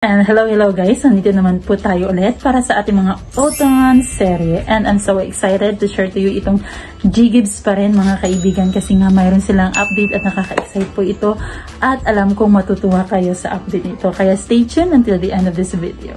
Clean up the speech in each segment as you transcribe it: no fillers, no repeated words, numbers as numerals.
And hello guys, nandito naman po tayo ulit para sa ating mga Autumn serye. And I'm so excited to share to you itong G-Gibbs pa rin mga kaibigan kasi nga mayroon silang update at nakaka-excite po ito. At alam kong matutuwa kayo sa update nito. Kaya stay tuned until the end of this video.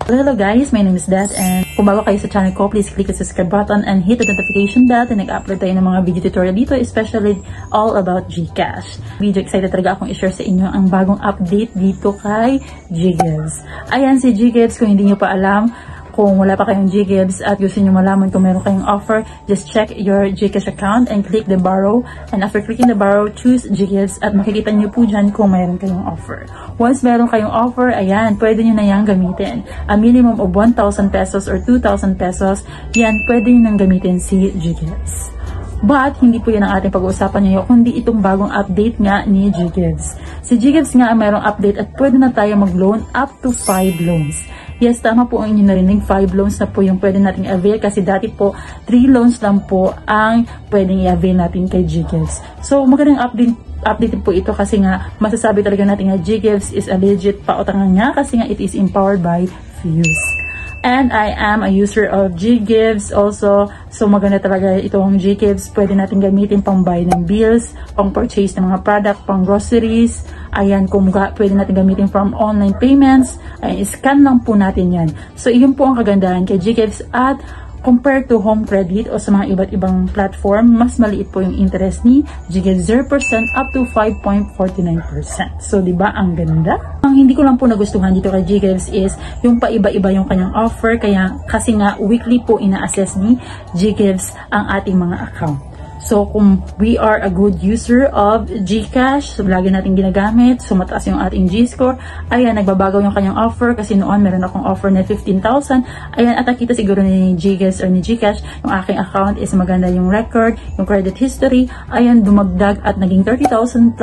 Hello guys, my name is Dad and kung bago kayo sa channel ko, please click the subscribe button and hit the notification bell and nag-upload tayo ng mga video tutorial dito, especially all about GCash. Video excited talaga akong i-share sa inyo ang bagong update dito kay G-Gibbs. Ayan si G-Gibbs, kung hindi nyo pa alam, kung wala pa kayong G-Gibbs at gusto nyo malaman kung meron kayong offer, just check your GCash account and click the borrow. And after clicking the borrow, choose G-Gibbs at makikita nyo po dyan kung meron kayong offer. Once meron kayong offer, ayan, pwede nyo na yan gamitin. A minimum of 1,000 pesos or 2,000 pesos, yan, pwede nyo nang gamitin si G-Gibbs. But, hindi po yan ang ating pag-uusapan ngayon, kundi itong bagong update nga ni G-Gibbs. Si G-Gibbs nga ay mayroong update at pwede na tayo mag-loan up to 5 loans. Yes, tama po ang inyong narinig, 5 loans na po yung pwede nating avail kasi dati po 3 loans lang po ang pwedeng i-avail natin kay G-Gibbs. So, magandang update po ito kasi nga masasabi talaga natin nga G-Gibbs is a legit pautangan nga kasi nga it is empowered by Fuse. And I am a user of G-Gibbs also. So maganda talaga itong G-Gibbs. Pwede natin gamitin pang buy ng bills, pang purchase ng mga product, pang groceries. Ayan, kung pwede natin gamitin from online payments. Ayan, scan lang po natin yan. So iyon po ang kagandahan kay G-Gibbs at compared to home credit o sa mga iba't ibang platform, mas maliit po yung interest ni G-Gibbs 0% up to 5.49%. So, di ba ang ganda? Ang hindi ko lang po nagustuhan dito kay G-Gibbs is yung paiba-iba yung kanyang offer. Kaya kasi nga weekly po ina-assess ni G-Gibbs ang ating mga account. So, kung we are a good user of GCash, so lagi natin ginagamit, so mataas yung ating G-score, ayan, nagbabagaw yung kanyang offer kasi noon meron akong offer na 15,000. Ayan, at nakita siguro ni G-Gibbs or ni GCash, yung aking account is maganda yung record, yung credit history, ayan, dumagdag at naging 30,000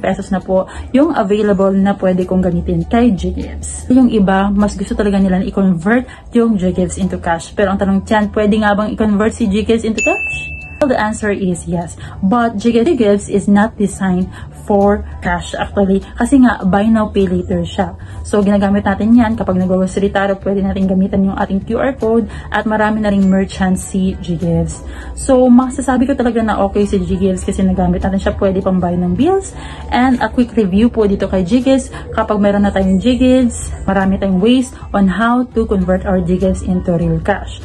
pesos na po yung available na pwede kong gamitin kay G-Gibbs. Yung iba, mas gusto talaga nila na i-convert yung G-Gibbs into cash. Pero ang tanong dyan, pwede nga bang i-convert si G-Gibbs into cash? Well, the answer is yes. But G-Gibbs is not designed for cash actually. Kasi nga, buy now, pay later siya. So, ginagamit natin yan. Kapag nag-grocery tayo, pwede natin gamitan yung ating QR code at marami na ring merchants si G-Gibbs. So, masasabi ko talaga na okay si G-Gibbs kasi nagamit natin siya. Pwede pang buy ng bills. And a quick review po dito kay G-Gibbs. Kapag meron na tayong G-Gibbs, marami tayong ways on how to convert our G-Gibbs into real cash.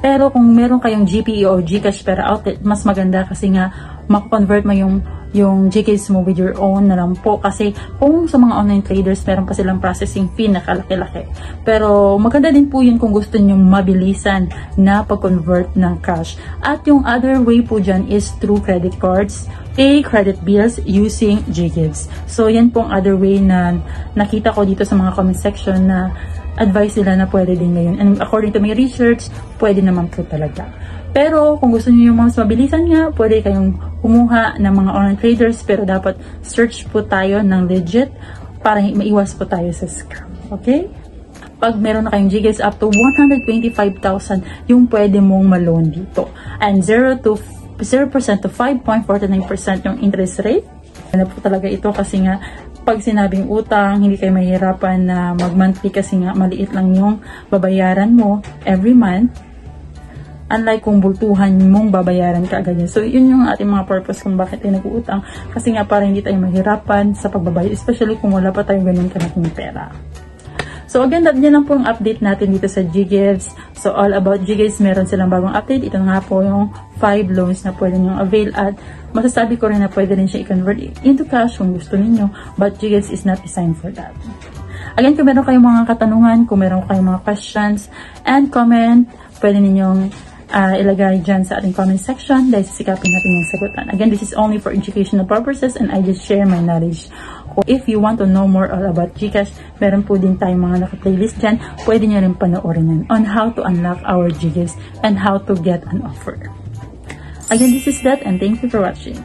Pero kung meron kayong GPE o GCash per outlet, mas maganda kasi nga makakonvert mo yung G-Gibbs mo with your own na lang po. Kasi kung sa mga online traders, meron pa silang processing fee na kalaki-laki. Pero maganda din po yun kung gusto nyo mabilisan na pag-convert ng cash. At yung other way po dyan is through credit cards, pay credit bills using G-Gibbs. So yan po ang other way na nakita ko dito sa mga comment section na advice nila na pwede din ngayon. And according to my research, pwede naman po talaga. Pero kung gusto niyo yung mas mabilisan nga, pwede kayong kumuha ng mga online traders pero dapat search po tayo ng legit para maiwas po tayo sa scam. Okay? Pag meron na kayong G-Gibbs up to 125,000 yung pwede mong ma-loan dito. And 0% to 5.49% yung interest rate. Ano po talaga ito kasi nga pag sinabing utang, hindi kayo mahirapan na mag-monthly kasi nga maliit lang yung babayaran mo every month. Unlike kung bultuhan mong babayaran ka agad yun. So, yun yung ating mga purpose kung bakit tayo nag-uutang. Kasi nga para hindi tayo mahirapan sa pagbabayad, especially kung wala pa tayong ganun kalaking pera. So, again, yan lang po ang update natin dito sa G-Gibbs. So, all about G-Gibbs, meron silang bagong update. Ito nga po yung 5 loans na pwede nyo avail at masasabi ko rin na pwede rin siya i-convert into cash kung gusto ninyo. But G-Gibbs is not designed for that. Again, kung meron kayong mga katanungan, kung meron kayong mga questions and comment, pwede ninyong ilagay dyan sa ating comment section dahil sisikapin natin yung sagutan. Again, this is only for educational purposes and I just share my knowledge. If you want to know more all about GCash, meron po din tayong mga naka-playlist dyan. Pwede nyo rin panoorin yan on how to unlock our G-Gibbs and how to get an offer. Again, this is that and thank you for watching.